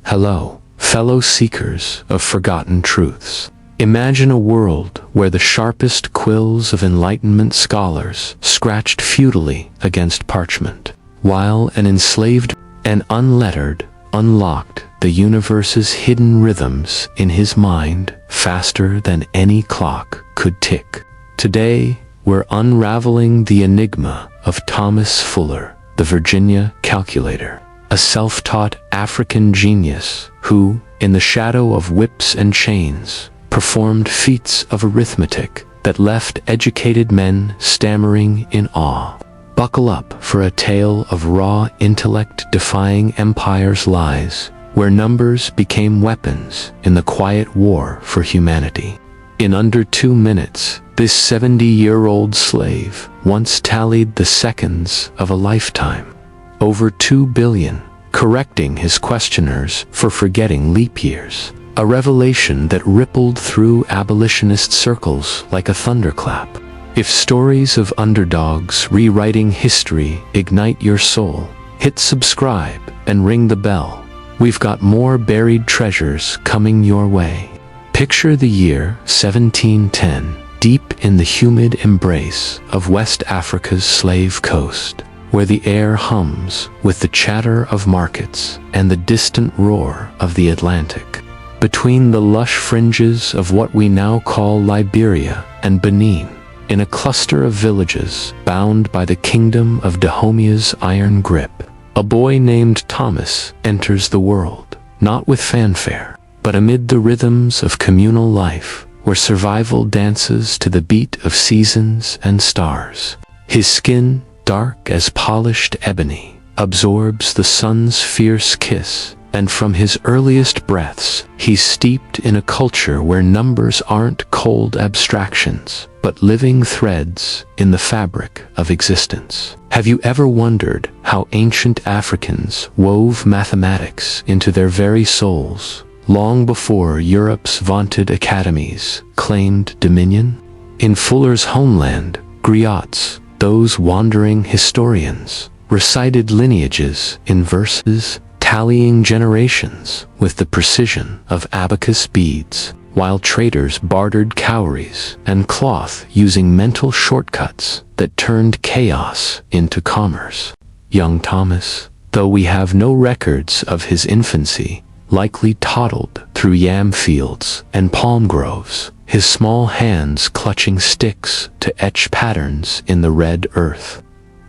Hello, fellow seekers of forgotten truths. Imagine a world where the sharpest quills of Enlightenment scholars scratched futilely against parchment, while an enslaved and unlettered unlocked the universe's hidden rhythms in his mind faster than any clock could tick. Today, we're unraveling the enigma of Thomas Fuller, the Virginia calculator, a self-taught African genius who, in the shadow of whips and chains, performed feats of arithmetic that left educated men stammering in awe. Buckle up for a tale of raw intellect defying empire's lies, where numbers became weapons in the quiet war for humanity. In under 2 minutes, this 70-year-old slave once tallied the seconds of a lifetime. Over 2 billion, correcting his questioners for forgetting leap years. A revelation that rippled through abolitionist circles like a thunderclap. If stories of underdogs rewriting history ignite your soul, hit subscribe and ring the bell. We've got more buried treasures coming your way. Picture the year 1710, deep in the humid embrace of West Africa's slave coast, where the air hums with the chatter of markets and the distant roar of the Atlantic. Between the lush fringes of what we now call Liberia and Benin, in a cluster of villages bound by the kingdom of Dahomea's iron grip, a boy named Thomas enters the world, not with fanfare, but amid the rhythms of communal life, where survival dances to the beat of seasons and stars. His skin, dark as polished ebony, absorbs the sun's fierce kiss, and from his earliest breaths, he's steeped in a culture where numbers aren't cold abstractions, but living threads in the fabric of existence. Have you ever wondered how ancient Africans wove mathematics into their very souls, long before Europe's vaunted academies claimed dominion? In Fuller's homeland, griots, those wandering historians recited lineages in verses, tallying generations with the precision of abacus beads, while traders bartered cowries and cloth using mental shortcuts that turned chaos into commerce. Young Thomas, though we have no records of his infancy, likely toddled through yam fields and palm groves, his small hands clutching sticks to etch patterns in the red earth.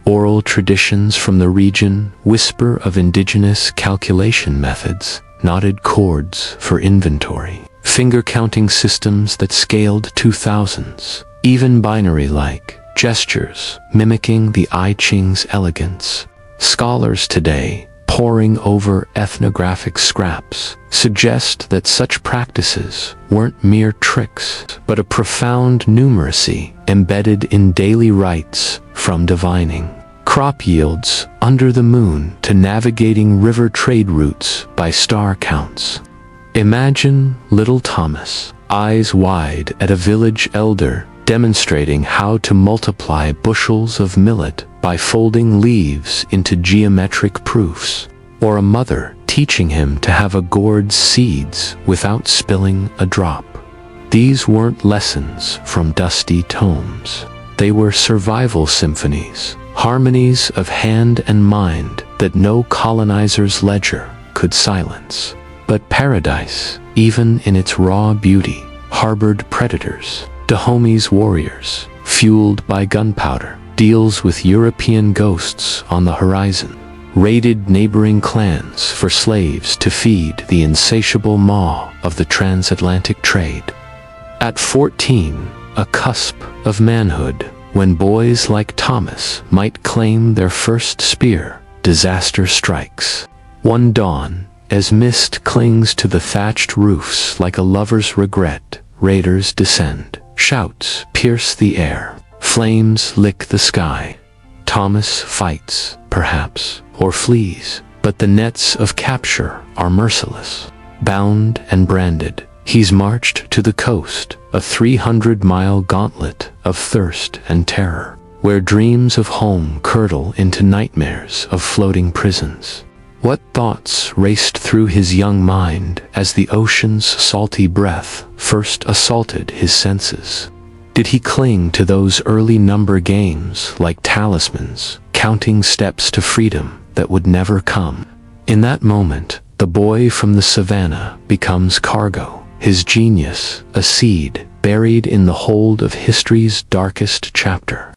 Oral traditions from the region whisper of indigenous calculation methods, knotted cords for inventory, finger-counting systems that scaled to thousands, even binary-like gestures mimicking the I Ching's elegance. Scholars today, poring over ethnographic scraps, suggest that such practices weren't mere tricks, but a profound numeracy embedded in daily rites, from divining crop yields under the moon to navigating river trade routes by star counts. Imagine little Thomas, eyes wide at a village elder demonstrating how to multiply bushels of millet by folding leaves into geometric proofs, or a mother teaching him to have a gourd's seeds without spilling a drop. These weren't lessons from dusty tomes. They were survival symphonies, harmonies of hand and mind that no colonizer's ledger could silence. But paradise, even in its raw beauty, harbored predators. Dahome's warriors, fueled by gunpowder, deals with European ghosts on the horizon, raided neighboring clans for slaves to feed the insatiable maw of the transatlantic trade. At 14, a cusp of manhood, when boys like Thomas might claim their first spear, disaster strikes. One dawn, as mist clings to the thatched roofs like a lover's regret, raiders descend. Shouts pierce the air. Flames lick the sky. Thomas fights, perhaps, or flees, but the nets of capture are merciless. Bound and branded, he's marched to the coast, a 300-mile gauntlet of thirst and terror, where dreams of home curdle into nightmares of floating prisons. What thoughts raced through his young mind as the ocean's salty breath first assaulted his senses? Did he cling to those early number games like talismans, counting steps to freedom that would never come? In that moment, the boy from the savannah becomes cargo, his genius a seed buried in the hold of history's darkest chapter.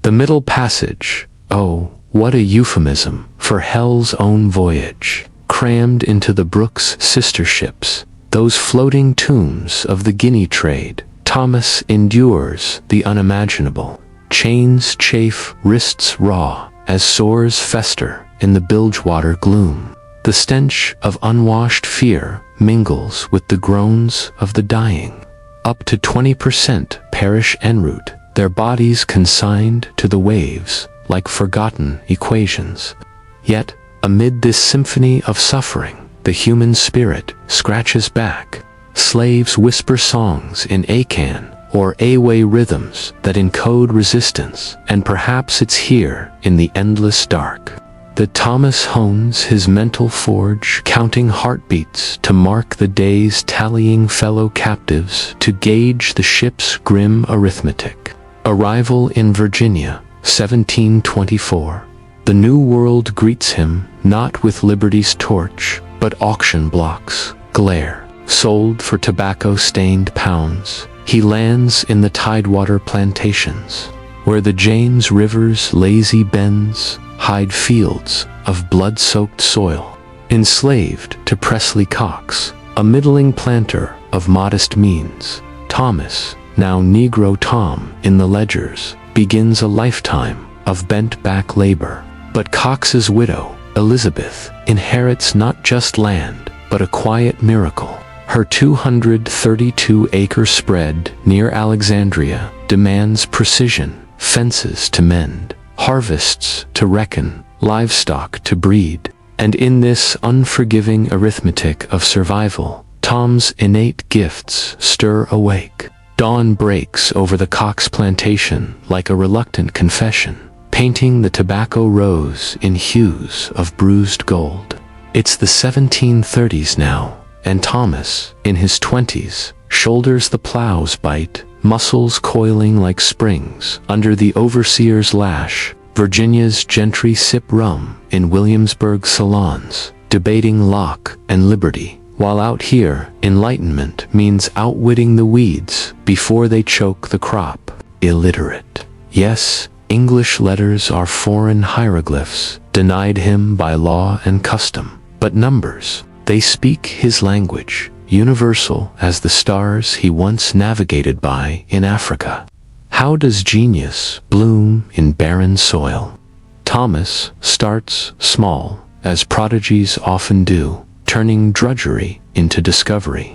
The middle passage, oh, what a euphemism for hell's own voyage, crammed into the Brook's sister ships, those floating tombs of the Guinea trade. Thomas endures the unimaginable. Chains chafe, wrists raw, as sores fester in the bilgewater gloom. The stench of unwashed fear mingles with the groans of the dying. Up to 20% perish en route, their bodies consigned to the waves like forgotten equations. Yet, amid this symphony of suffering, the human spirit scratches back. Slaves whisper songs in Akan or Away rhythms that encode resistance, and perhaps it's here in the endless dark that Thomas hones his mental forge, counting heartbeats to mark the days, tallying fellow captives to gauge the ship's grim arithmetic. Arrival in Virginia, 1724. The New World greets him, not with liberty's torch, but auction blocks glare. Sold for tobacco-stained pounds, he lands in the tidewater plantations, where the James River's lazy bends hide fields of blood-soaked soil. Enslaved to Presley Cox, a middling planter of modest means, Thomas, now Negro Tom in the ledgers, begins a lifetime of bent-back labor. But Cox's widow, Elizabeth, inherits not just land, but a quiet miracle. Her 232-acre spread near Alexandria demands precision, fences to mend, harvests to reckon, livestock to breed. And in this unforgiving arithmetic of survival, Tom's innate gifts stir awake. Dawn breaks over the Cox plantation like a reluctant confession, painting the tobacco rose in hues of bruised gold. It's the 1730s now, and Thomas, in his 20s, shoulders the plow's bite, muscles coiling like springs under the overseer's lash. Virginia's gentry sip rum in Williamsburg salons, debating Locke and liberty, while out here, enlightenment means outwitting the weeds before they choke the crop. Illiterate. Yes, English letters are foreign hieroglyphs, denied him by law and custom, but numbers, they speak his language, universal as the stars he once navigated by in Africa. How does genius bloom in barren soil? Thomas starts small, as prodigies often do, turning drudgery into discovery.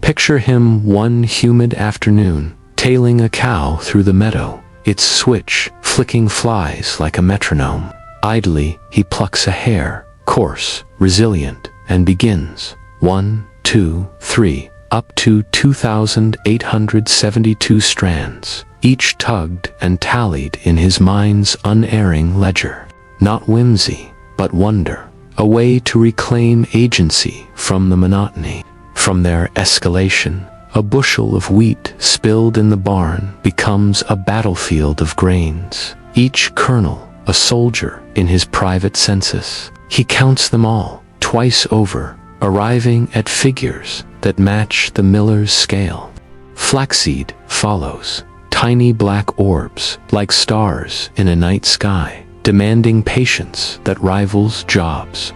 Picture him one humid afternoon, tailing a cow through the meadow, its switch flicking flies like a metronome. Idly, he plucks a hair, coarse, resilient, and begins. 1, 2, 3, up to 2,872 strands, each tugged and tallied in his mind's unerring ledger. Not whimsy, but wonder, a way to reclaim agency from the monotony. From their escalation, a bushel of wheat spilled in the barn becomes a battlefield of grains, each kernel a soldier in his private census. He counts them all, twice over, arriving at figures that match the miller's scale. Flaxseed follows, tiny black orbs like stars in a night sky, demanding patience that rivals jobs.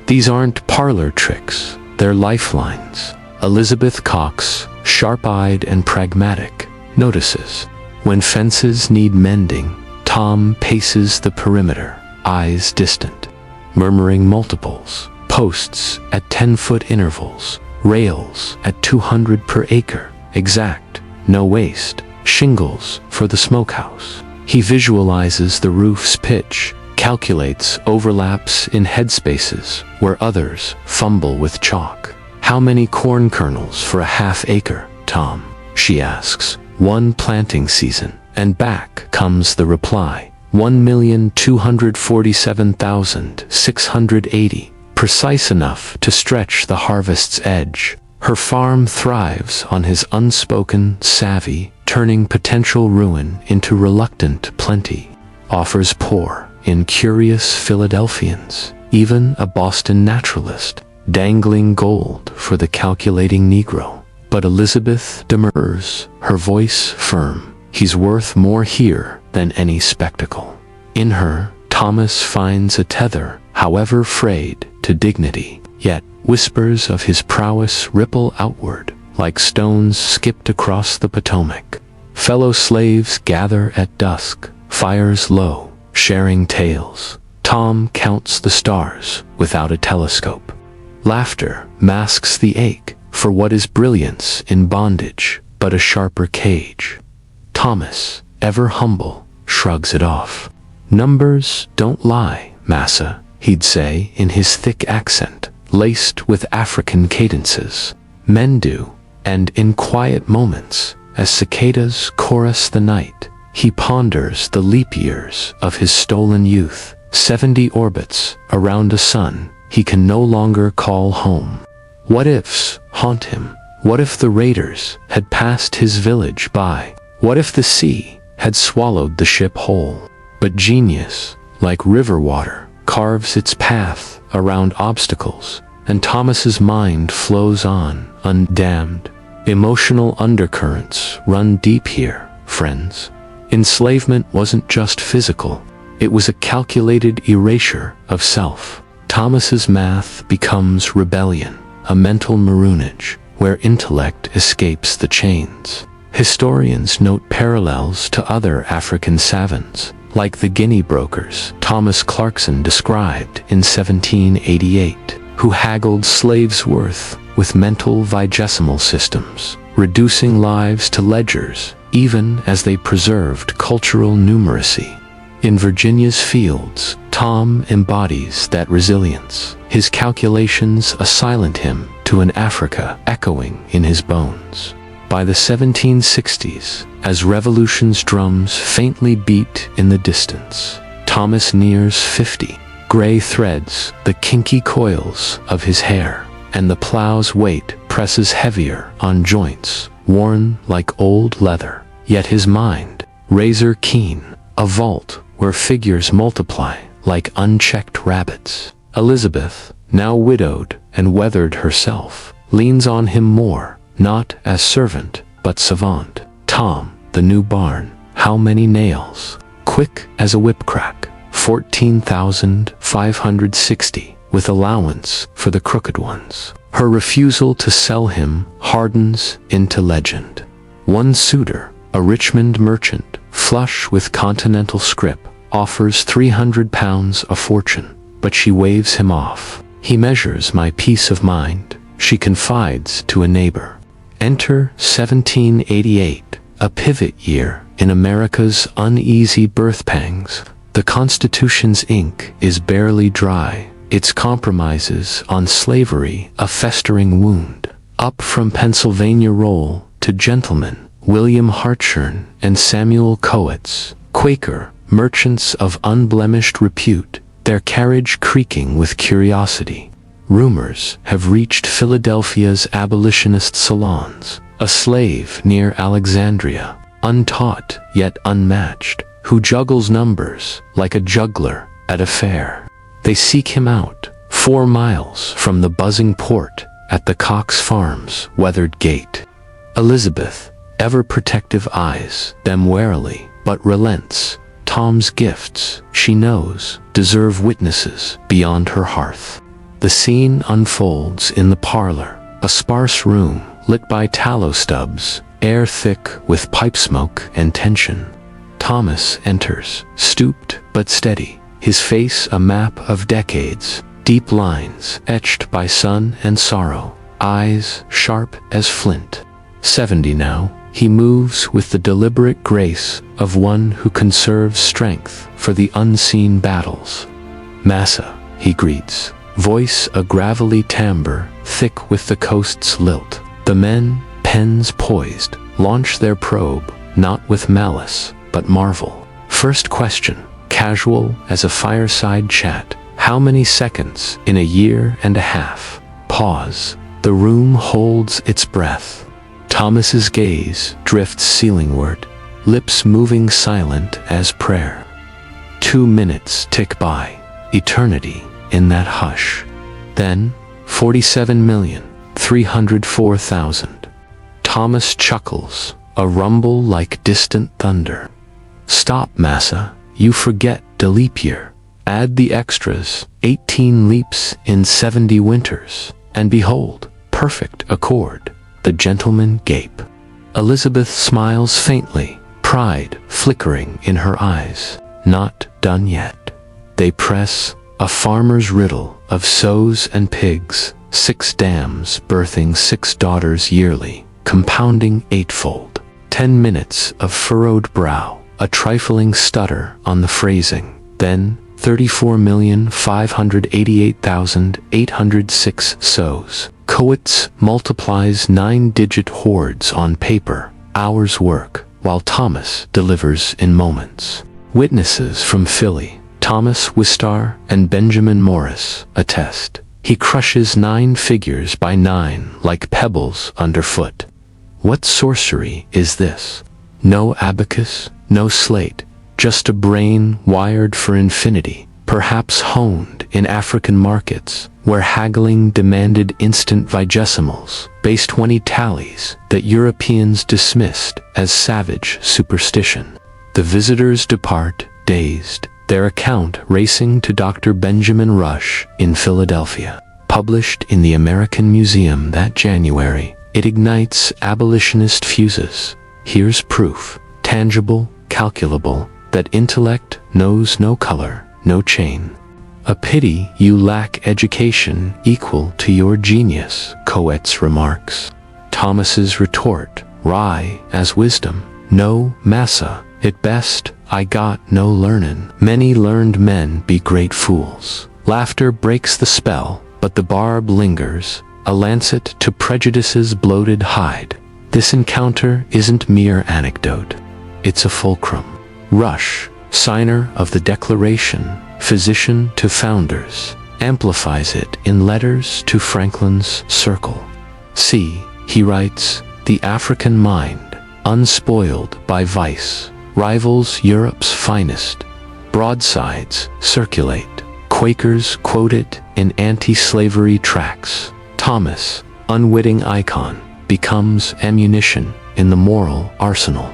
These aren't parlor tricks, they're lifelines. Elizabeth Cox, sharp-eyed and pragmatic, notices. When fences need mending, Tom paces the perimeter, eyes distant, murmuring multiples. Posts at 10-foot intervals, rails at 200 per acre, exact, no waste, shingles for the smokehouse. He visualizes the roof's pitch, calculates overlaps in headspaces where others fumble with chalk. How many corn kernels for a half acre, Tom? She asks. 1 planting season, and back comes the reply. 1,247,680. precise enough to stretch the harvest's edge. Her farm thrives on his unspoken savvy, turning potential ruin into reluctant plenty. Offers pour in curious Philadelphians, even a Boston naturalist, dangling gold for the calculating Negro. But Elizabeth demurs, her voice firm. He's worth more here than any spectacle. In her, Thomas finds a tether, however frayed, to dignity, yet whispers of his prowess ripple outward, like stones skipped across the Potomac. Fellow slaves gather at dusk, fires low, sharing tales. Tom counts the stars without a telescope. Laughter masks the ache for what is brilliance in bondage, but a sharper cage. Thomas, ever humble, shrugs it off. Numbers don't lie, massa, he'd say in his thick accent, laced with African cadences. Men do, and in quiet moments, as cicadas chorus the night, he ponders the leap years of his stolen youth, 70 orbits around a sun he can no longer call home. What ifs haunt him? What if the raiders had passed his village by? What if the sea had swallowed the ship whole? But genius, like river water, carves its path around obstacles, and Thomas's mind flows on, undammed. Emotional undercurrents run deep here, friends. Enslavement wasn't just physical, it was a calculated erasure of self. Thomas's math becomes rebellion, a mental maroonage, where intellect escapes the chains. Historians note parallels to other African savants, like the Guinea brokers Thomas Clarkson described in 1788, who haggled slaves' worth with mental vigesimal systems, reducing lives to ledgers, even as they preserved cultural numeracy. In Virginia's fields, Tom embodies that resilience, his calculations assilent him to an Africa echoing in his bones. By the 1760s, as revolution's drums faintly beat in the distance, Thomas nears 50. Gray threads the kinky coils of his hair, and the plow's weight presses heavier on joints worn like old leather. Yet his mind, razor keen, a vault where figures multiply like unchecked rabbits. Elizabeth, now widowed and weathered herself, leans on him more, not as servant, but savant. Tom, the new barn, how many nails? Quick as a whip crack, 14,560, with allowance for the crooked ones. Her refusal to sell him hardens into legend. One suitor, a Richmond merchant, flush with continental scrip, offers 300 pounds a fortune, but she waves him off. He measures my peace of mind, she confides to a neighbor. Enter 1788, a pivot year in America's uneasy birth pangs. The Constitution's ink is barely dry, its compromises on slavery a festering wound. Up from Pennsylvania roll to gentlemen, William Hartshorne and Samuel Coates, Quaker, merchants of unblemished repute, their carriage creaking with curiosity. Rumors have reached Philadelphia's abolitionist salons, a slave near Alexandria, untaught yet unmatched, who juggles numbers like a juggler at a fair. They seek him out, 4 miles from the buzzing port at the Cox Farms weathered gate. Elizabeth, ever protective, eyes them warily, but relents. Tom's gifts, she knows, deserve witnesses beyond her hearth. The scene unfolds in the parlor, a sparse room lit by tallow stubs, air thick with pipe smoke and tension. Thomas enters, stooped but steady, his face a map of decades, deep lines etched by sun and sorrow, eyes sharp as flint. 70 now, he moves with the deliberate grace of one who conserves strength for the unseen battles. "Massa," he greets, voice a gravelly timbre, thick with the coast's lilt. The men, pens poised, launch their probe, not with malice, but marvel. First question, casual as a fireside chat, How many seconds in a year and a half? Pause. The room holds its breath. Thomas's gaze drifts ceilingward, lips moving silent as prayer. 2 minutes tick by, eternity in that hush. Then, 47,304,000. Thomas chuckles, a rumble like distant thunder. Stop, massa, you forget the leap year. Add the extras, 18 leaps in 70 winters, and behold, perfect accord. The gentlemen gape. Elizabeth smiles faintly, pride flickering in her eyes. Not done yet. They press a farmer's riddle of sows and pigs, 6 dams birthing 6 daughters yearly, compounding eightfold. 10 minutes of furrowed brow, a trifling stutter on the phrasing, then 34,588,806 sows. Coates multiplies 9-digit hordes on paper, hours work, while Thomas delivers in moments. Witnesses from Philly, Thomas Wistar and Benjamin Morris, attest. He crushes 9 figures by 9 like pebbles underfoot. What sorcery is this? No abacus, no slate, just a brain wired for infinity, perhaps honed in African markets, where haggling demanded instant vigesimals, base 20 tallies that Europeans dismissed as savage superstition. The visitors depart, dazed, their account racing to Dr. Benjamin Rush in Philadelphia. Published in the American Museum that January, it ignites abolitionist fuses. Here's proof, tangible, calculable, that intellect knows no color, no chain. A pity you lack education equal to your genius, Coates remarks. Thomas's retort, wry as wisdom. No, massa, at best, I got no learnin'. Many learned men be great fools. Laughter breaks the spell, but the barb lingers, a lancet to prejudice's bloated hide. This encounter isn't mere anecdote. It's a fulcrum. Rush, signer of the Declaration, physician to founders, amplifies it in letters to Franklin's circle. See, he writes, the African mind, unspoiled by vice, rivals Europe's finest. Broadsides circulate. Quakers quote it in anti-slavery tracts. Thomas, unwitting icon, becomes ammunition in the moral arsenal.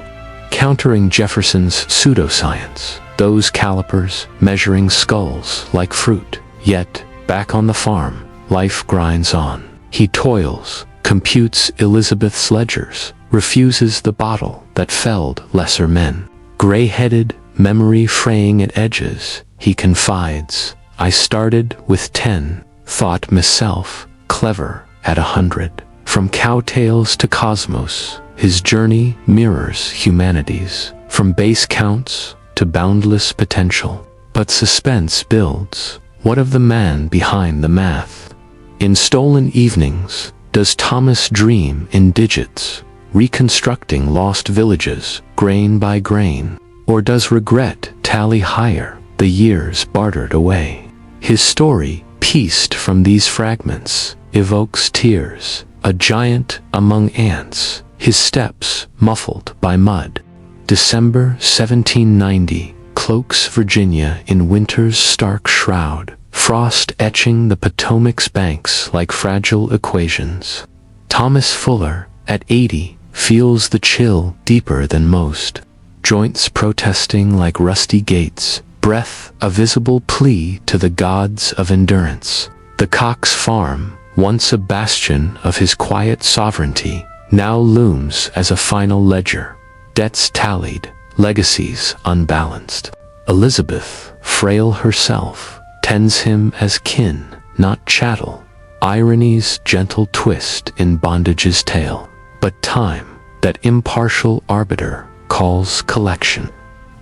Countering Jefferson's pseudoscience, those calipers measuring skulls like fruit. Yet, back on the farm, life grinds on. He toils, computes Elizabeth's ledgers, refuses the bottle that felled lesser men. Gray-headed, memory fraying at edges, he confides, I started with 10, thought myself clever at 100. From cowtails to cosmos, his journey mirrors humanity's, from base counts to boundless potential. But suspense builds. What of the man behind the math? In stolen evenings, does Thomas dream in digits, reconstructing lost villages, grain by grain? Or does regret tally higher, the years bartered away? His story, pieced from these fragments, evokes tears. A giant among ants, his steps muffled by mud. December 1790, cloaks Virginia in winter's stark shroud, frost etching the Potomac's banks like fragile equations. Thomas Fuller, at 80, feels the chill deeper than most, joints protesting like rusty gates, breath a visible plea to the gods of endurance. The Cox farm, once a bastion of his quiet sovereignty, now looms as a final ledger. Debts tallied, legacies unbalanced. Elizabeth, frail herself, tends him as kin, not chattel. Irony's gentle twist in bondage's tale. But time, that impartial arbiter, calls collection.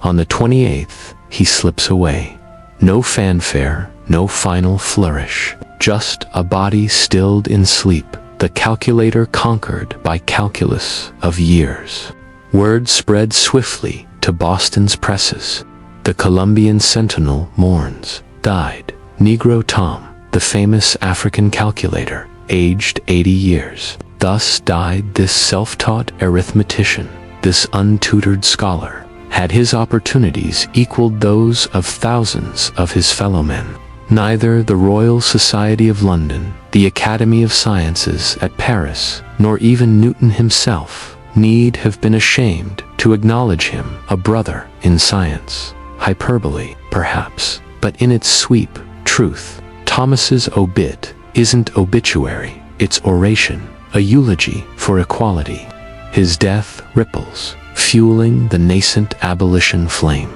On the 28th, he slips away. No fanfare, no final flourish. Just a body stilled in sleep, the calculator conquered by calculus of years. Word spread swiftly to Boston's presses. The Columbian Sentinel mourns, died, Negro Tom, the famous African calculator, aged 80 years. Thus died this self-taught arithmetician, this untutored scholar. Had his opportunities equaled those of thousands of his fellow men? Neither the Royal Society of London, the Academy of Sciences at Paris, nor even Newton himself need have been ashamed to acknowledge him a brother in science. Hyperbole, perhaps, but in its sweep, truth. Thomas's obit isn't obituary, it's oration, a eulogy for equality. His death ripples, fueling the nascent abolition flame.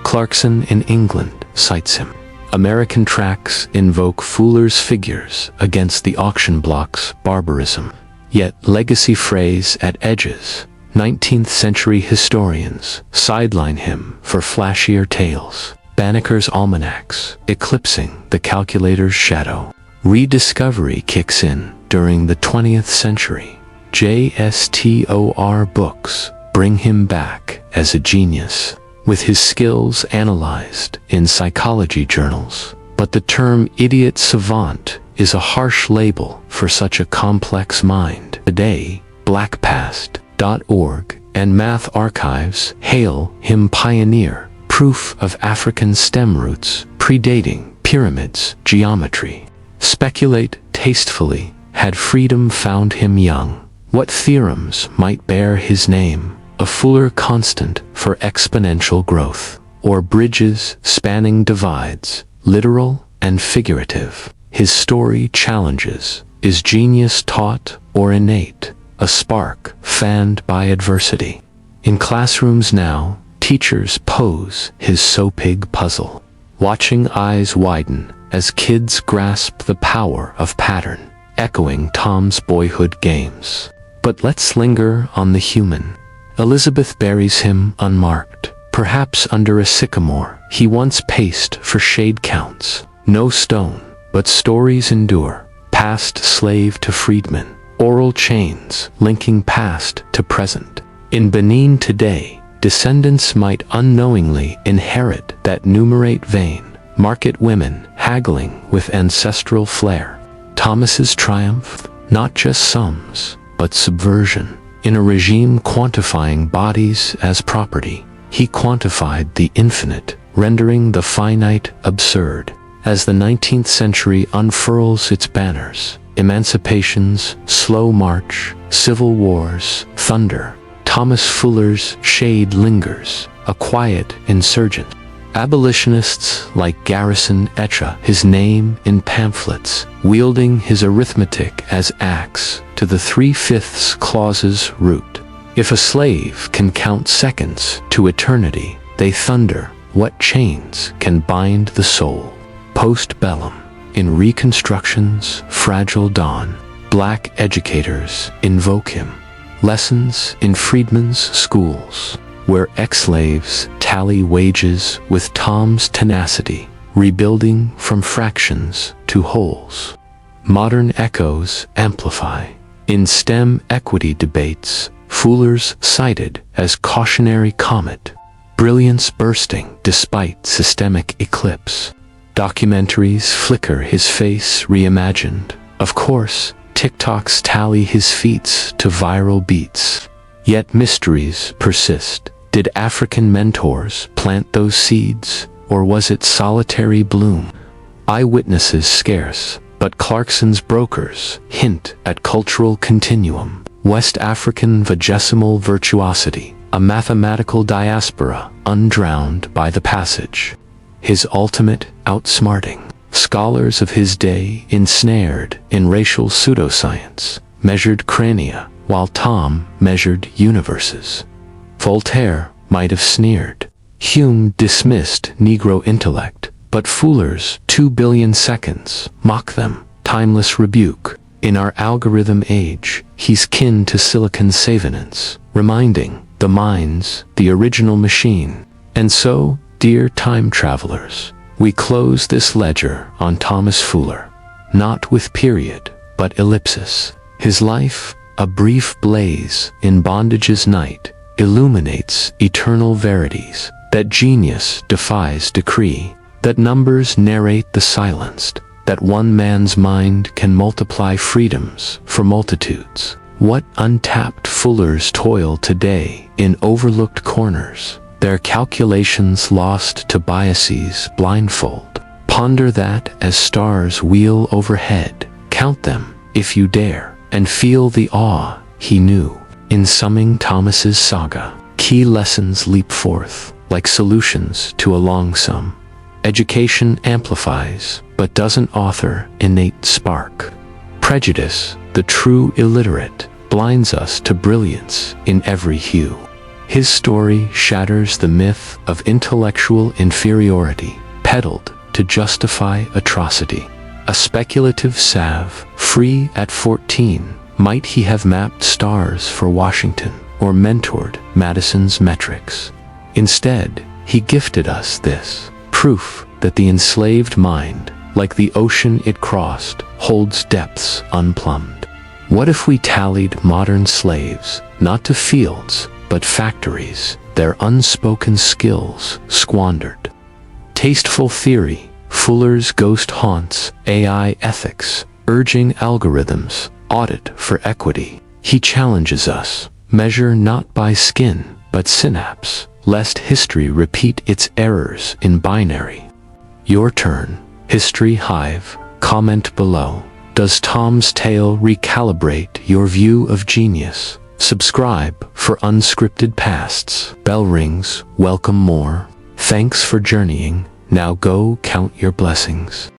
Clarkson in England cites him. American tracts invoke Fuller's figures against the auction block's barbarism. Yet legacy phrase at edges, 19th century historians sideline him for flashier tales. Banneker's almanacs eclipsing the calculator's shadow. Rediscovery kicks in during the 20th century. JSTOR books bring him back as a genius, with his skills analyzed in psychology journals. But the term idiot savant is a harsh label for such a complex mind. Today, blackpast.org and Math Archives hail him pioneer, proof of African stem roots predating pyramids geometry. Speculate tastefully, had freedom found him young, what theorems might bear his name? A Fuller constant for exponential growth, or bridges spanning divides, literal and figurative. His story challenges, is genius taught or innate, a spark fanned by adversity? In classrooms now, teachers pose his sow-pig puzzle, watching eyes widen as kids grasp the power of pattern, echoing Tom's boyhood games. But let's linger on the human. Elizabeth buries him unmarked, perhaps under a sycamore. He once paced for shade counts. No stone, but stories endure, past slave to freedman, oral chains linking past to present. In Benin today, descendants might unknowingly inherit that numerate vein, market women haggling with ancestral flair. Thomas's triumph, not just sums, but subversion. In a regime quantifying bodies as property, he quantified the infinite, rendering the finite absurd. As the 19th century unfurls its banners, emancipation's slow march, civil wars, thunder, Thomas Fuller's shade lingers, a quiet insurgent. Abolitionists like Garrison etch his name in pamphlets, wielding his arithmetic as axe to the 3/5 clause's root. If a slave can count seconds to eternity, they thunder, what chains can bind the soul? Post-bellum, in Reconstruction's fragile dawn, black educators invoke him. Lessons in freedmen's schools, where ex-slaves tally wages with Tom's tenacity, rebuilding from fractions to wholes. Modern echoes amplify. In STEM equity debates, Fuller's cited as cautionary comet, brilliance bursting despite systemic eclipse. Documentaries flicker his face reimagined. Of course, TikToks tally his feats to viral beats. Yet mysteries persist. Did African mentors plant those seeds, or was it solitary bloom? Eyewitnesses scarce, but Clarkson's brokers hint at cultural continuum. West African vigesimal virtuosity, a mathematical diaspora undrowned by the passage. His ultimate outsmarting. Scholars of his day ensnared in racial pseudoscience, measured crania, while Tom measured universes. Voltaire might have sneered. Hume dismissed Negro intellect, but Fuller's 2 billion seconds mock them, timeless rebuke. In our algorithm age, he's kin to Silicon savants, reminding the mind's the original machine. And so, dear time travelers, we close this ledger on Thomas Fuller, not with period, but ellipsis. His life, a brief blaze in bondage's night, illuminates eternal verities that genius defies decree. that numbers narrate the silenced, that one man's mind can multiply freedoms for multitudes. What untapped fullers toil today in overlooked corners, their calculations lost to biases blindfold. Ponder that as stars wheel overhead, count them, if you dare, and feel the awe he knew. In summing Thomas's saga, key lessons leap forth, like solutions to a long sum. Education amplifies, but doesn't author innate spark. Prejudice, the true illiterate, blinds us to brilliance in every hue. His story shatters the myth of intellectual inferiority, peddled to justify atrocity. A speculative salve, free at 14, might he have mapped stars for Washington or mentored Madison's metrics. Instead, he gifted us this proof that the enslaved mind, like the ocean it crossed, holds depths unplumbed. What if we tallied modern slaves, not to fields, but factories, their unspoken skills squandered? Tasteful theory, Fuller's ghost haunts, AI ethics, urging algorithms, audit for equity. He challenges us, measure not by skin, but synapse, lest history repeat its errors in binary. Your turn, History Hive, comment below. Does Tom's tale recalibrate your view of genius? Subscribe for unscripted pasts. Bell rings, welcome more. Thanks for journeying, now go count your blessings.